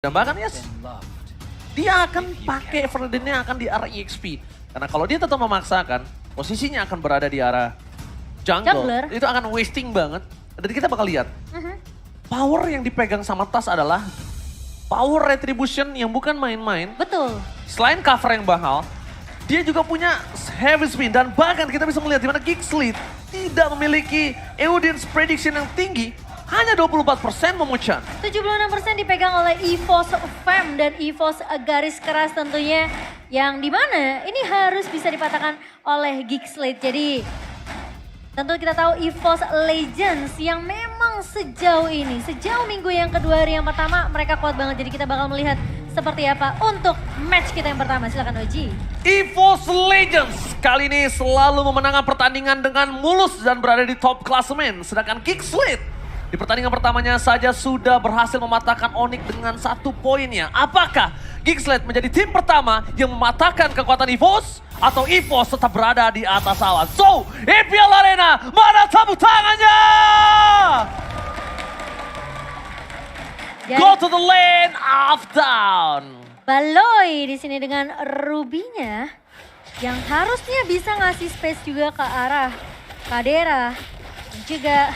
Dan bahkan yes, dia akan pakai Everdennya akan di arah EXP. Karena kalau dia tetap memaksakan, posisinya akan berada di arah jungle. Itu akan wasting banget. Dan kita bakal lihat, power yang dipegang sama Tas adalah power retribution yang bukan main-main. Betul. Selain cover yang mahal, dia juga punya heavy spin. Dan bahkan kita bisa melihat di mana Geeksleet tidak memiliki audience prediction yang tinggi. Hanya 24% memucan. 76% dipegang oleh EVOS Fam dan EVOS garis keras tentunya. Yang dimana ini harus bisa dipatahkan oleh Geeksleet. Jadi tentu kita tahu EVOS Legends yang memang sejauh ini, sejauh minggu yang kedua hari yang pertama mereka kuat banget. Jadi kita bakal melihat seperti apa untuk match kita yang pertama. Silakan Oji. EVOS Legends kali ini selalu memenangkan pertandingan dengan mulus dan berada di top klasemen. Sedangkan Geeksleet di pertandingan pertamanya saja sudah berhasil mematahkan Onyx dengan 1 poinnya. Apakah Geeksleet menjadi tim pertama yang mematahkan kekuatan EVOS? Atau EVOS tetap berada di atas awan? So, EPL Arena, mana tepuk tangannya? Go to the lane of down. Baloy di sini dengan Rubinya yang harusnya bisa ngasih space juga ke arah Kadera dan juga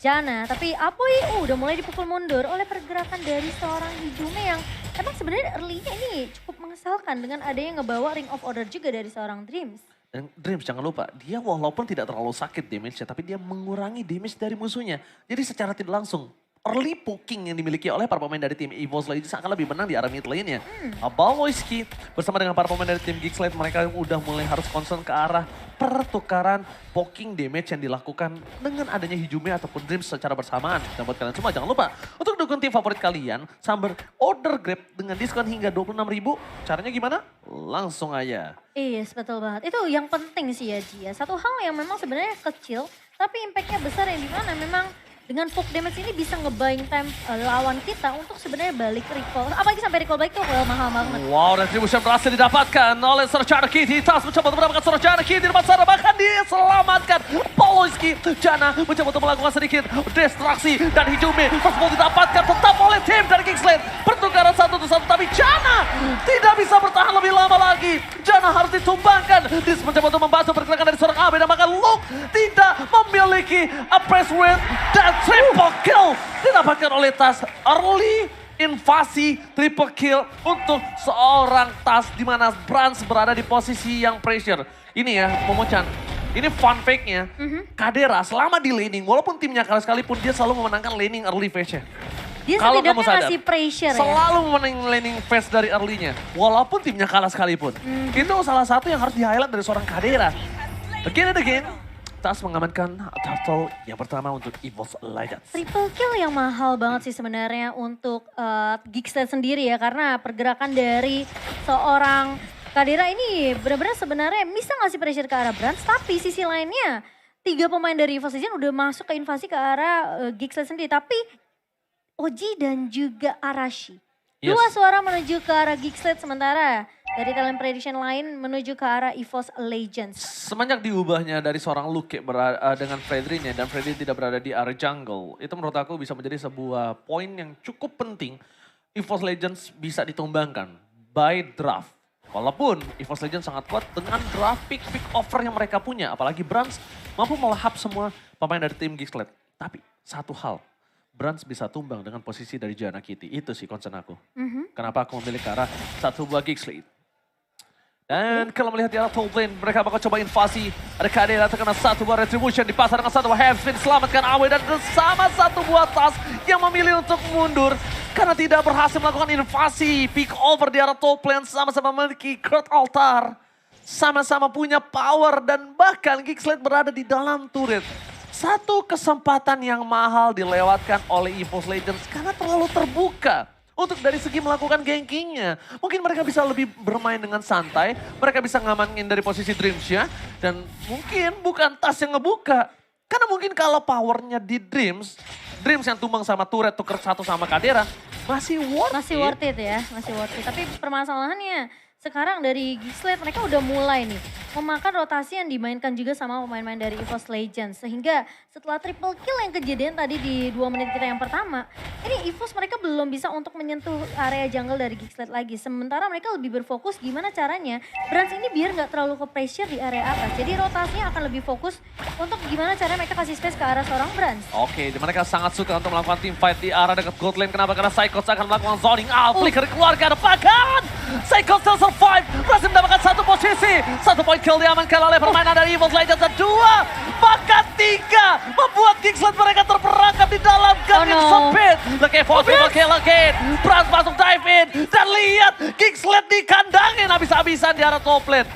Janna, tapi Apoy udah mulai dipukul mundur oleh pergerakan dari seorang Hijume yang emang sebenarnya early-nya ini cukup mengesalkan dengan adanya ngebawa Ring of Order juga dari seorang Dreams. Dan Dreams jangan lupa, dia walaupun tidak terlalu sakit damage-nya, tapi dia mengurangi damage dari musuhnya. Jadi secara tidak langsung, early poking yang dimiliki oleh para pemain dari tim EVOS Legends akan lebih menang di arah mid lane-nya. Balmoisky bersama dengan para pemain dari tim Geeksleet, mereka udah mulai harus concern ke arah pertukaran poking damage yang dilakukan dengan adanya Hijume ataupun Dreams secara bersamaan. Dan buat kalian semua jangan lupa untuk dukung tim favorit kalian, Samber order Grab dengan diskon hingga 26.000. Caranya gimana? Langsung aja. Yes, betul banget. Itu yang penting sih ya Ji. Satu hal yang memang sebenarnya kecil, tapi impactnya besar yang dimana memang dengan poke damage ini bisa nge-buying time lawan kita untuk sebenarnya balik recall. Apalagi sampai recall balik tuh mahal banget. Wow, retribution berhasil didapatkan oleh Serjana Kitty. Tas mencoba untuk mendapatkan Serjana Kitty di depan sana, bahkan diselamatkan. Poloski, Janna mencoba untuk melakukan sedikit distraksi dan Hijume tersebut didapatkan tetap oleh tim dari Geeksleet. Pertukaran 1-1, tapi Janna tidak bisa bertahan lebih lama lagi. Janna harus ditumbangkan. Dis mencoba untuk membantu pergerakan dari seorang Abe dan bahkan Luke tidak memiliki a press win dan triple kill didapatkan oleh Tas. Early invasi triple kill untuk seorang Tas di mana Brans berada di posisi yang pressure. Ini ya, Momochan. Ini fun fact-nya, Kadera selama di laning, walaupun timnya kalah sekalipun, dia selalu memenangkan laning early phase-nya. Dia Kalau kamu setidaknya sadar, ngasih pressure ya. selalu memenangkan laning phase dari early-nya, walaupun timnya kalah sekalipun. Itu salah satu yang harus di-highlight dari seorang Kadera. Again and again, Tas mengamankan turtle yang pertama untuk EVOS Legends. Triple kill yang mahal banget sih sebenarnya untuk Geeksleet sendiri ya. Karena pergerakan dari seorang Kadera ini benar-benar sebenarnya bisa ngasih pressure ke arah Brans. Tapi sisi lainnya 3 pemain dari EVOS Legends udah masuk ke invasi ke arah Geeksleet sendiri. Tapi Oji dan juga Arashi. Dua suara menuju ke arah Geeksleet sementara dari talent prediction lain menuju ke arah EVOS Legends. Semenjak diubahnya dari seorang Luke dengan Fredrin-nya dan Fredrin tidak berada di area jungle, itu menurut aku bisa menjadi sebuah poin yang cukup penting. EVOS Legends bisa ditumbangkan by draft. Walaupun EVOS Legends sangat kuat dengan draft pick offer yang mereka punya. Apalagi Brans mampu melahap semua pemain dari tim Geeksleet. Tapi satu hal, Brans bisa tumbang dengan posisi dari Janna Kitty. Itu sih concern aku. Kenapa aku memilih ke arah satu buah Geeksleet. Dan kalau melihat di arah top lane, mereka bakal coba invasi. Ada Kadera terkena 1 buah retribution, dipasar dengan 1 buah heavy spin, selamatkan Awe dan bersama 1 buah Tas yang memilih untuk mundur. Karena tidak berhasil melakukan invasi, pick over di arah top lane, sama-sama memiliki Kurt Altar. Sama-sama punya power dan bahkan Geeksleet berada di dalam turret. Satu kesempatan yang mahal dilewatkan oleh EVOS Legends karena terlalu terbuka. Untuk dari segi melakukan gankingnya. Mungkin mereka bisa lebih bermain dengan santai. Mereka bisa ngamanin dari posisi Dreams-nya. Dan mungkin bukan Tas yang ngebuka. Karena mungkin kalau powernya di Dreams yang tumbang sama turret tuker 1 sama Kadera. Masih worth it Ya, masih worth it. Tapi permasalahannya sekarang dari Geeksleet mereka udah mulai nih memakan rotasi yang dimainkan juga sama pemain-pemain dari EVOS Legends. Sehingga setelah triple kill yang kejadian tadi di 2 menit kita yang pertama, ini EVOS mereka belum bisa untuk menyentuh area jungle dari Gixlet lagi. Sementara mereka lebih berfokus gimana caranya Brans ini biar nggak terlalu ke pressure di area atas. Jadi rotasinya akan lebih fokus untuk gimana caranya mereka kasih space ke arah seorang Brans. Oke, mereka sangat suka untuk melakukan team fight di arah dekat gold lane. Kenapa? Karena Psychos akan melakukan zoning out. Flicker keluarga depan. Psychos still survive. Berhasil mendapatkan satu posisi. 1 point kill diamankan oleh permainan dari EVOS Legends. Dan 2, bahkan 3. Membuat Gixlet mereka terperangkap di dalam gang yang sempit. Oke, force triple kill again. Brans masuk dive in. Dan lihat Gixlet dikandangin habis-habisan di arah top lane.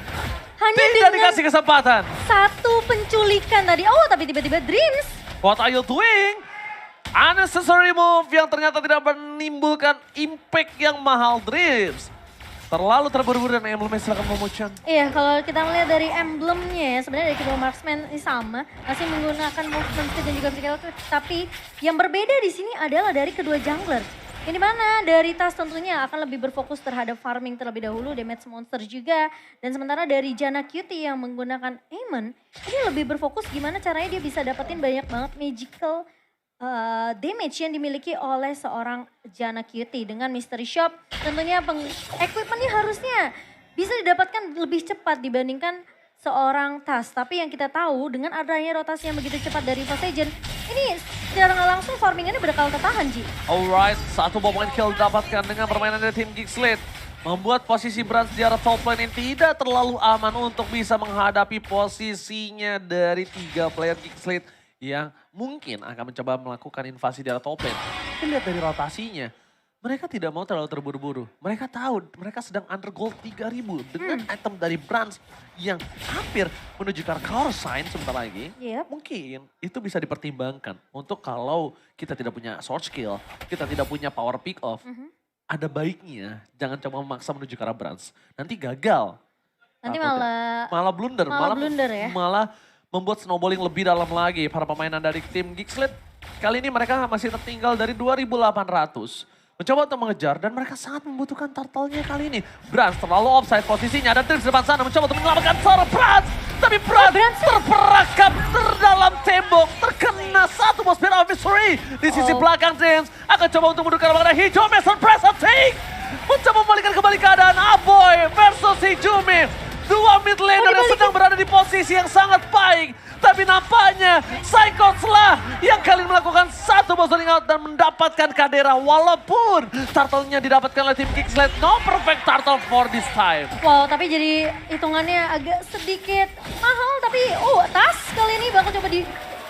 Hanya Tidak dengan dikasih kesempatan. satu penculikan tadi. Oh, tapi tiba-tiba Dreams. What are you doing? Unnecessary move yang ternyata tidak menimbulkan impact yang mahal. Dreams terlalu terburu-buru dan emblemnya silakan memucang. Iya, kalau kita melihat dari emblemnya ya, sebenarnya dari kedua marksman ini sama, masih menggunakan movement speed dan juga physical attack, tapi yang berbeda di sini adalah dari kedua jungler. Ini mana dari Tas tentunya akan lebih berfokus terhadap farming terlebih dahulu, damage monster juga. Dan sementara dari Janna Cutie yang menggunakan Aemon, ini lebih berfokus gimana caranya dia bisa dapetin banyak banget magical damage yang dimiliki oleh seorang Janna Cutie. Dengan Mystery Shop tentunya equipmentnya harusnya bisa didapatkan lebih cepat dibandingkan seorang Tas. Tapi yang kita tahu dengan adanya rotasi yang begitu cepat dari EVOS Legends, ini secara nggak langsung farmingannya bakal ketahan, Ji. Alright, 1 point kill didapatkan dengan permainan dari tim Gixlet. Membuat posisi Brans di arah top lane ini tidak terlalu aman untuk bisa menghadapi posisinya dari 3 player Gixlet yang mungkin akan mencoba melakukan invasi di arah top lane. Kita lihat dari rotasinya, mereka tidak mau terlalu terburu-buru. Mereka tahu mereka sedang under gold 3000 dengan item dari Brans yang hampir menuju ke arah color sign sebentar lagi. Yep. Mungkin itu bisa dipertimbangkan untuk kalau kita tidak punya sword skill, kita tidak punya power pick off. Ada baiknya jangan coba memaksa menuju ke arah Brans. Nanti gagal. Nanti Takutnya. malah blunder. malah blunder ya. Malah membuat snowballing lebih dalam lagi para pemainan dari tim Gixlet. Kali ini mereka masih tertinggal dari 2.800. Mencoba untuk mengejar dan mereka sangat membutuhkan turtle-nya kali ini. Brans terlalu offside posisinya dan Dreams depan sana mencoba untuk menyelamatkan seorang Brans. Tapi Brans terperangkap terdalam tembok. Terkena satu bos Spear of Mystery. Di sisi belakang Dreams akan coba untuk mundurkan mengenai hijau. Mason press attack. Mencoba membalikkan kembali keadaan Aboy versus Hijumi. 2 mid laner yang sedang berada di posisi yang sangat baik. Tapi nampaknya Psychos lah yang kali ini melakukan satu bossing out dan mendapatkan Kadera. Walaupun turtle-nya didapatkan oleh tim Gixlet. No perfect turtle for this time. Wow, tapi jadi hitungannya agak sedikit mahal. Tapi Tas kali ini bakal coba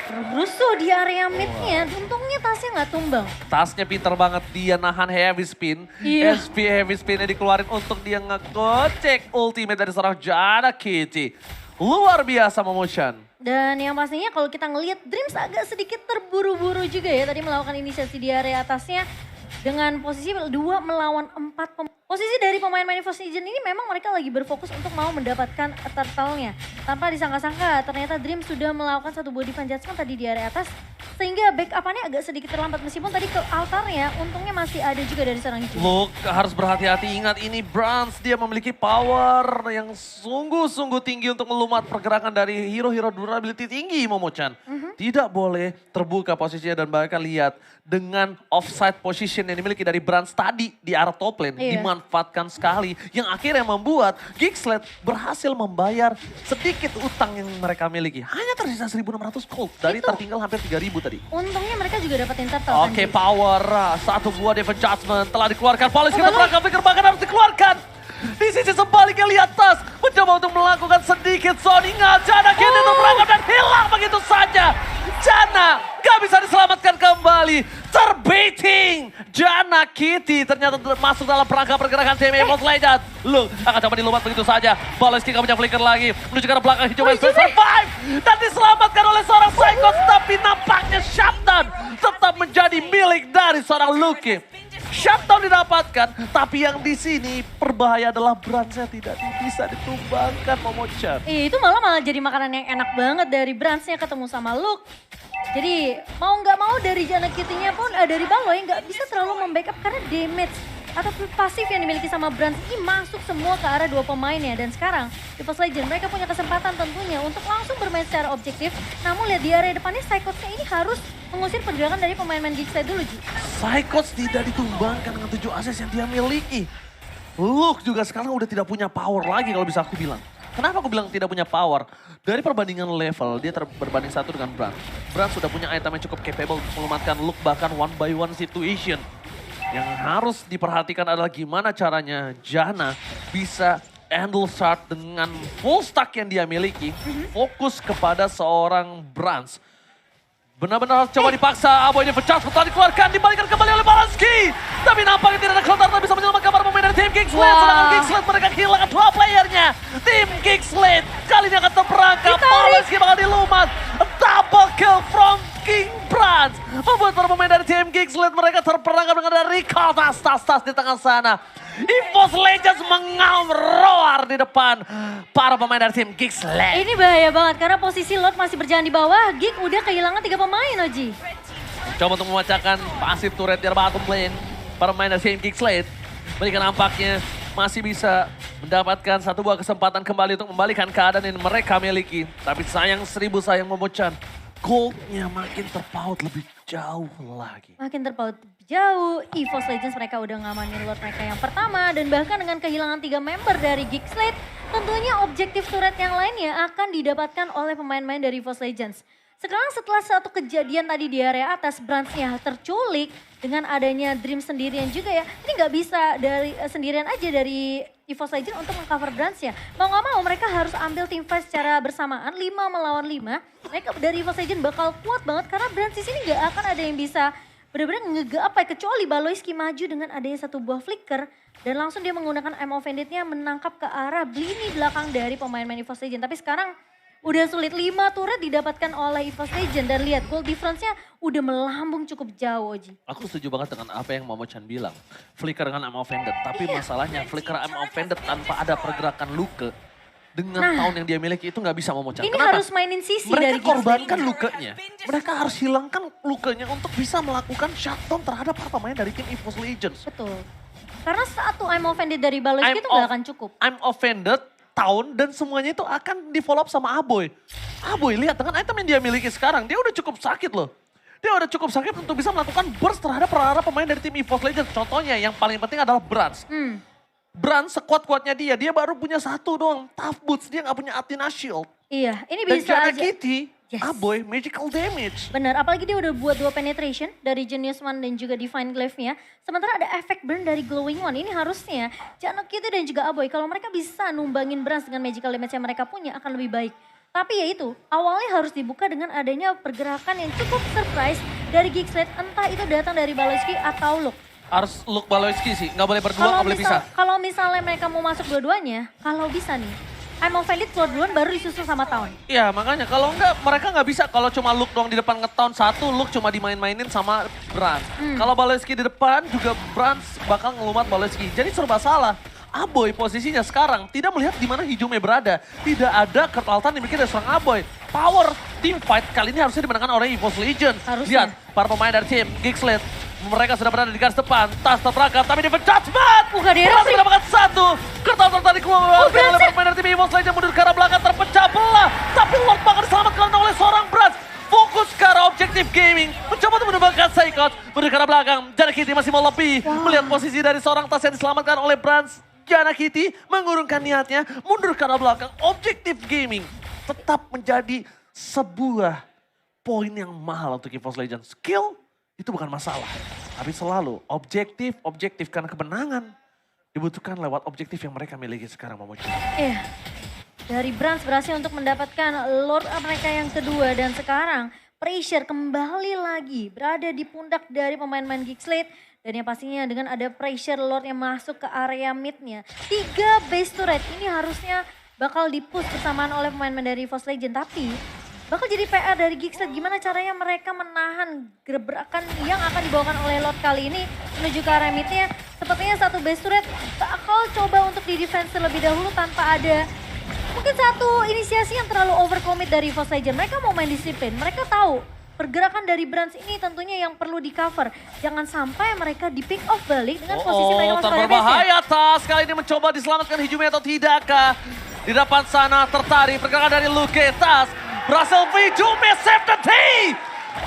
rusuh di area mid-nya. Untungnya Tasnya nggak tumbang. Tasnya pinter banget, dia nahan heavy spin. Iya. SP heavy spinnya dikeluarin untuk dia ngegocek ultimate dari seorang Janna Cutie. Luar biasa Momotion. Dan yang pastinya kalau kita ngelihat Dreams agak sedikit terburu-buru juga ya. Tadi melakukan inisiasi di area atasnya dengan posisi 2 melawan 4 posisi dari pemain-pemain EVOS Legends ini memang mereka lagi berfokus untuk mau mendapatkan turtle-nya. Tanpa disangka-sangka ternyata Dreams sudah melakukan satu body fan judgment tadi di area atas. Sehingga backup-annya agak sedikit terlambat meskipun tadi ke altarnya untungnya masih ada juga dari seorang Hijau. Look, harus berhati-hati, ingat ini Brans, dia memiliki power yang sungguh-sungguh tinggi untuk melumat pergerakan dari hero-hero durability tinggi Momo-chan. Tidak boleh terbuka posisinya dan bahkan lihat dengan offside position yang dimiliki dari Brans tadi di arah top lane. Dimanfaatkan sekali yang akhirnya membuat Gixlet berhasil membayar sedikit utang yang mereka miliki. Hanya tersisa 1.600 gold dari tertinggal hampir 3.000 tadi. Untungnya mereka juga dapetin turtle. Oke, power. Satu buah Devon Judgment telah dikeluarkan. Polis kita perangkap Flicker bahkan harus dikeluarkan. Di sisi sebaliknya lihat Tas mencoba untuk melakukan sedikit zoning. Janna Cutie untuk merangkap dan hilang begitu saja. Janna gak bisa diselamatkan kembali. Terbaiting. Janna Cutie ternyata masuk dalam perangkap pergerakan tim EVOS Legends. Look, akan coba dilumat begitu saja. Baleski gak punya flicker lagi. Menuju ke arah belakang hijau survive. Dan diselamatkan oleh seorang Psychos. Tapi nampaknya shutdown tetap menjadi milik dari seorang Lucky. Shutdown didapatkan, tapi yang di sini berbahaya adalah Bransnya tidak bisa ditumbangkan Momo-chan. Itu malah jadi makanan yang enak banget dari Bransnya ketemu sama Luke. Jadi mau nggak mau dari Janna Cutie-nya pun dari Baloy nggak bisa terlalu membackup karena damage atau pasif yang dimiliki sama Brands ini masuk semua ke arah dua pemainnya. Dan sekarang EVOS Legends mereka punya kesempatan tentunya untuk langsung bermain secara objektif. Namun lihat di area depannya Psychots-nya ini harus mengusir pergerakan dari pemain-pemain Geekside dulu, Ji. Psychots tidak ditumbangkan dengan 7 ases yang dia miliki. Luke juga sekarang udah tidak punya power lagi kalau bisa aku bilang. Kenapa aku bilang tidak punya power? Dari perbandingan level, dia berbanding satu dengan Brand. Brand sudah punya item yang cukup capable untuk melumatkan Luke bahkan one by one situation. Yang harus diperhatikan adalah gimana caranya Janna bisa handle start dengan full stack yang dia miliki. Fokus kepada seorang Brands. Benar-benar coba dipaksa, Aboy ini pecah, setelah dikeluarkan, dibalikan kembali oleh Balanski. Tapi nampaknya tidak ada counter, tak bisa menyelamatkan para pemain dari tim Geekside. Sedangkan Geekside mereka kehilangan 2 playernya. Tim Geekside kali ini akan terperangkap, Balanski bakal dilumat. Double kill from King Brands. Membuat para pemain dari tim Geekside mereka terperangkap dengan ada recall tas di tengah sana. EVOS Legends mengaum roar di depan para pemain dari tim Geekside. Ini bahaya banget karena posisi Lord masih berjalan di bawah. Geek udah kehilangan 3 pemain, Oji. Coba untuk membacakan pasif turret di bottom lane. Para pemain dari tim Geekside. Mereka nampaknya masih bisa mendapatkan satu buah kesempatan kembali untuk membalikan keadaan yang mereka miliki. Tapi sayang 1000 sayang Momochan. Goldnya makin terpaut lebih jauh lagi. Makin terpaut jauh, EVOS Legends mereka udah ngamanin Lord mereka yang pertama. Dan bahkan dengan kehilangan 3 member dari Geekside, tentunya objektif turret yang lainnya akan didapatkan oleh pemain-pemain dari EVOS Legends. Sekarang setelah satu kejadian tadi di area atas, Brands-nya terculik dengan adanya Dream sendirian juga ya. Ini nggak bisa dari sendirian aja dari EVOS Legends untuk mengcover Brands-nya. Mau nggak mau mereka harus ambil team fight secara bersamaan, 5 melawan 5. Mereka dari EVOS Legends bakal kuat banget karena Brands di sini nggak akan ada yang bisa benar-benar nge-up kecuali Baloyski maju dengan adanya satu buah flicker. Dan langsung dia menggunakan I'm Offended-nya menangkap ke arah Blini belakang dari pemain-pemain EVOS Legends. Tapi sekarang udah sulit, 5 turret didapatkan oleh EVOS Legends. Dan lihat gold difference-nya udah melambung cukup jauh, Oji. Aku setuju banget dengan apa yang Momochan bilang. Flicker dengan I'm Offended. Tapi masalahnya Flicker I'm Offended tanpa ada pergerakan Luke. Dengan tahun yang dia miliki itu nggak bisa Momochan. Ini Kenapa? harus mainin sisi Mereka dari korbankan Luke-nya. Mereka harus hilangkan Luke-nya untuk bisa melakukan shutdown terhadap para pemain dari tim EVOS Legends. Betul. Karena satu I'm Offended dari Baloyski itu nggak akan cukup. I'm Offended, tahun dan semuanya itu akan di follow up sama Aboy. Aboy lihat dengan item yang dia miliki sekarang, dia udah cukup sakit loh. Dia udah cukup sakit untuk bisa melakukan burst terhadap para pemain dari tim EVOS Legends. Contohnya yang paling penting adalah Brands. Brands sekuat-kuatnya dia baru punya satu doang, Tough Boots, dia gak punya Athena Shield. Iya, ini Dan bisa Janna aja. Kitty, Yes. Aboy, magical damage. Benar, apalagi dia udah buat 2 penetration dari Genius One dan juga Divine Glaive-nya. Sementara ada efek burn dari Glowing One. Ini harusnya Janna Kitty dan juga Aboy kalau mereka bisa numbangin Brands dengan magical damage yang mereka punya akan lebih baik. Tapi ya itu, awalnya harus dibuka dengan adanya pergerakan yang cukup surprise dari Geekside. Entah itu datang dari Baloyski atau Luke. Harus Luke Baloyski sih, gak boleh berdua, gak boleh pisah. Kalau misalnya mereka mau masuk dua-duanya, kalau bisa nih, I'm Offended keluar duluan baru disusul sama Town. Iya makanya kalau enggak mereka nggak bisa kalau cuma Luke doang di depan nge-town satu, Luke cuma dimain-mainin sama Brands. Kalau Baloyski di depan juga Brands bakal ngelumat Baloyski. Jadi serba salah. Aboy posisinya sekarang tidak melihat di mana hijaunya berada. Tidak ada ketaltan dimiliki dari seorang Aboy. Power team fight kali ini harusnya dimenangkan oleh EVOS Legends. Harusnya. Lihat para pemain dari tim Geekside. Mereka sudah berada di garis depan, tas terperangkap, tapi di judgment. Kadira Brands sih. mendapatkan satu. Kertas tadi keluar oleh pemain dari tim EVOS Legends mundur ke arah belakang terpecah belah. Tapi Lord bakal diselamatkan oleh seorang Brands. Fokus ke arah objektif gaming. Mencoba untuk menembakkan Psychots. Mundur ke arah belakang. Janna Kitty masih mau lebih. Melihat posisi dari seorang tas yang diselamatkan oleh Brands. Janna Kitty mengurungkan niatnya. Mundur ke arah belakang. Objektif gaming tetap menjadi sebuah poin yang mahal untuk EVOS Legends. Skill itu bukan masalah. Tapi selalu objektif karena kemenangan dibutuhkan lewat objektif yang mereka miliki sekarang, Momochan. Iya. Dari Brands berhasil untuk mendapatkan Lord mereka yang kedua dan sekarang pressure kembali lagi berada di pundak dari pemain-pemain Geekside. Dan yang pastinya dengan ada pressure Lord yang masuk ke area mid-nya. 3 base turret ini harusnya bakal di-push bersamaan oleh pemain-pemain dari EVOS Legends. Tapi bakal jadi PR dari Geekside gimana caranya mereka menahan gebrakan yang akan dibawakan oleh Lord kali ini menuju ke arah mid-nya. Sepertinya satu base turret bakal coba untuk di-defense terlebih dahulu tanpa ada mungkin satu inisiasi yang terlalu overcommit dari EVOS Legends. Mereka mau main disiplin, mereka tahu pergerakan dari Brands ini tentunya yang perlu di cover. Jangan sampai mereka di pick off balik dengan posisi mereka masuk area base-nya. Berbahaya Tas, kali ini mencoba diselamatkan Hijumi atau tidakkah? Di depan sana tertarik pergerakan dari Luke, Tas berhasil Hijumi save the day!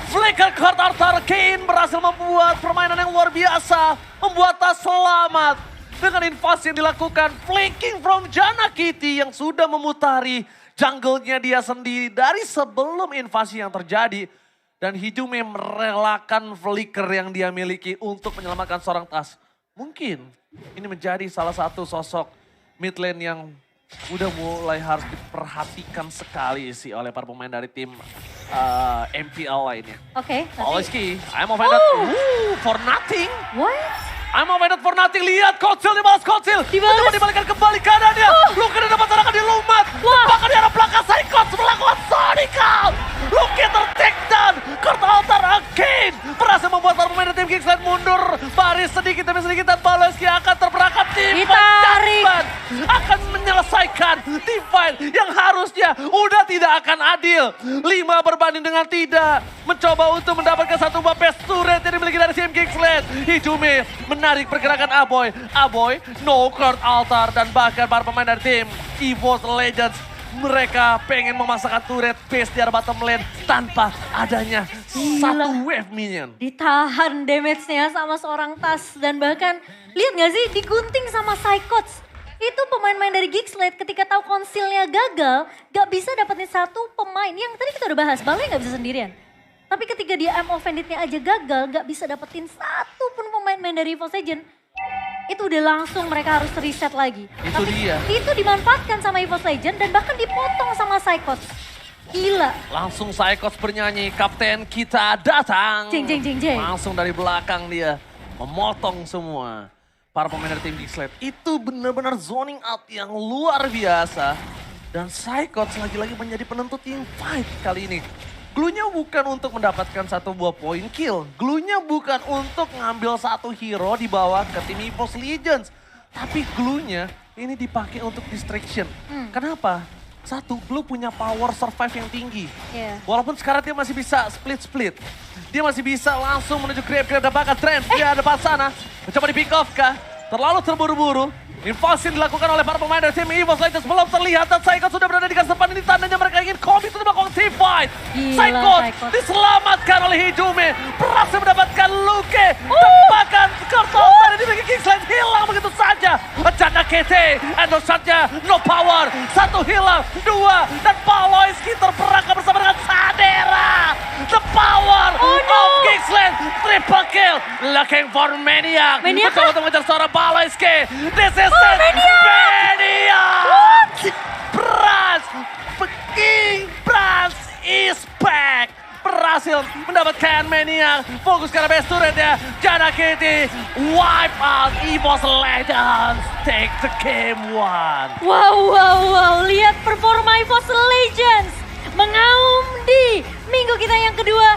Flicker card Arthur Kane berhasil membuat permainan yang luar biasa. Membuat Tas selamat. Dengan invasi yang dilakukan, flanking from Jana Kitty yang sudah memutari jungle-nya dia sendiri dari sebelum invasi yang terjadi. Dan Hijumi merelakan flicker yang dia miliki untuk menyelamatkan seorang Tas. Mungkin ini menjadi salah satu sosok mid lane yang udah mulai harus diperhatikan sekali sih oleh para pemain dari tim MPL lainnya. Oke. Oleski, I'm offended for nothing. What? I'm offended for nothing. Lihat Kocil dibalas Kocil. Mencoba dibalikan kembali kadannya. Luke dapat serangan di lumat. Bahkan di arah belakang Saikots melakukan Sonical. Luke ter-take down. Kurt Altar again. Berhasil membuat para pemain dari tim Kingsland mundur. Baris sedikit demi sedikit dan Baloski akan terperangkap. Ditarik. Akan menyelesaikan team fight yang harusnya udah tidak akan adil. 5 berbanding dengan tidak. Mencoba untuk mendapatkan satu buah best turret yang dimiliki dari tim Kingsland. Hijumi menarik pergerakan Aboy. Aboy, no Kurt Altar dan bahkan para pemain dari tim EVOS Legends. Mereka pengen memasakkan turret base di arah bottom lane tanpa adanya satu wave minion. Ditahan damage-nya sama seorang Tas dan bahkan lihat gak sih digunting sama Saikots. Itu pemain-pemain dari Geekslate ketika tahu konsilnya gagal gak bisa dapetin satu pemain yang tadi kita udah bahas, Balai gak bisa sendirian. Tapi ketika dia I'm offended-nya aja gagal gak bisa dapetin satu pun pemain-pemain dari EVOS Legends. Itu udah langsung mereka harus reset lagi. Itu dia. Itu dimanfaatkan sama EVOS Legends dan bahkan dipotong sama Saikots. Gila. Langsung Saikots bernyanyi, Kapten kita datang. Jeng, jeng, jeng, jeng. Langsung dari belakang dia memotong semua. Para pemain dari tim Geekslate itu benar-benar zoning out yang luar biasa. Dan Saikots lagi-lagi menjadi penentu team fight kali ini. Glue-nya bukan untuk mendapatkan satu buah point kill. Glue-nya bukan untuk ngambil satu hero dibawa ke tim EVOS Legends. Tapi glue-nya ini dipakai untuk distraction. Kenapa? Satu, Glue punya power survive yang tinggi. Walaupun sekarang dia masih bisa split-split. Dia masih bisa langsung menuju grab-grab dan bahkan Trent dia depan sana. Mencoba di pick off kah? Terlalu terburu-buru. Invasi yang dilakukan oleh para pemain dari tim EVOS Legends belum terlihat dan Saikots sudah berada di garis depan. Ini tandanya mereka ingin commit untuk melakukan team fight. Saikots diselamatkan oleh Hijumi. Berhasil mendapatkan Luke. Tebakan Kurtultan yang dimiliki Kingsland hilang begitu saja. Jana KT, endosatnya no power. Satu hilang, dua. Dan Paloyski terperangkap bersama dengan Sadera. The power of Kingsland. Triple kill. Looking for Maniac. Mencoba untuk mengejar seorang Paloyski. This is Maniac! Brands! King Brands is back! Berhasil mendapatkan Maniac. Fokus ke arah base turretnya. Jana Kitty wipe out EVOS Legends. Take the game one. Wow. Lihat performa EVOS Legends. Mengaum di minggu kita yang kedua